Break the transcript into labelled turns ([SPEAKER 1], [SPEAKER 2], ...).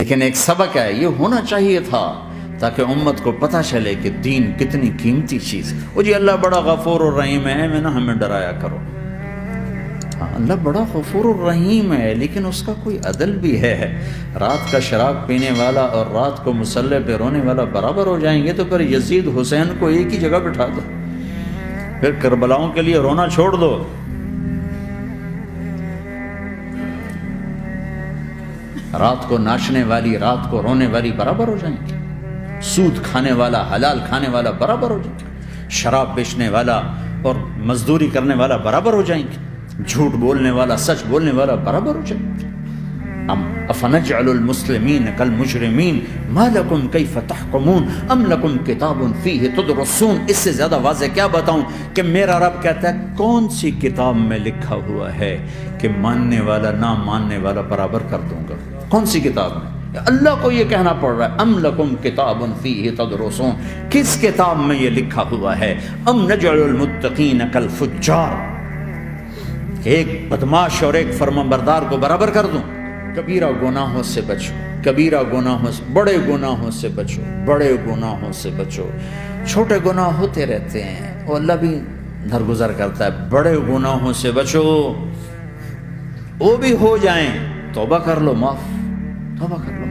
[SPEAKER 1] لیکن ایک سبق ہے، یہ ہونا چاہیے تھا تاکہ امت کو پتہ چلے کہ دین کتنی قیمتی چیز ہے۔ وہ جی اللہ بڑا غفور الرحیم ہے، میں نہ ہمیں ڈرایا کرو۔ ہاں اللہ بڑا غفور الرحیم ہے، لیکن اس کا کوئی عدل بھی ہے۔ رات کا شراب پینے والا اور رات کو مصلی پہ رونے والا برابر ہو جائیں گے تو پھر یزید حسین کو ایک ہی جگہ بٹھا دو، پھر کربلاؤں کے لیے رونا چھوڑ دو۔ رات کو ناچنے والی، رات کو رونے والی برابر ہو جائیں گے، سود کھانے والا، حلال کھانے والا برابر ہو جائیں گے، شراب بیچنے والا اور مزدوری کرنے والا برابر ہو جائیں گے، جھوٹ بولنے والا، سچ بولنے والا برابر ہو جائیں گے۔ افنجعل المسلمین کالمجرمین ما لکم کیف تحکمون ام لکم کتاب فیہ تدرسون۔ اس سے زیادہ واضح کیا بتاؤں کہ میرا رب کہتا ہے کون سی کتاب میں لکھا ہوا ہے کہ ماننے والا نہ ماننے والا برابر کر دوں گا؟ کون سی کتاب میں؟ اللہ کو یہ کہنا پڑ رہا ہے ام لکم کتاب فیہ تدرسون، کس کتاب میں یہ لکھا ہوا ہے؟ ام نجعل المتقین کالفجار، ایک بدماش اور ایک فرمانبردار کو برابر کر دوں؟ کبیرہ گناہوں سے بچو، کبیرہ گناہوں سے، بڑے گناہوں سے بچو، بڑے گناہوں سے بچو۔ چھوٹے گناہ ہوتے رہتے ہیں، وہ اللہ بھی درگزر کرتا ہے، بڑے گناہوں سے بچو، وہ بھی ہو جائیں توبہ کر لو، معاف، توبہ کر لو۔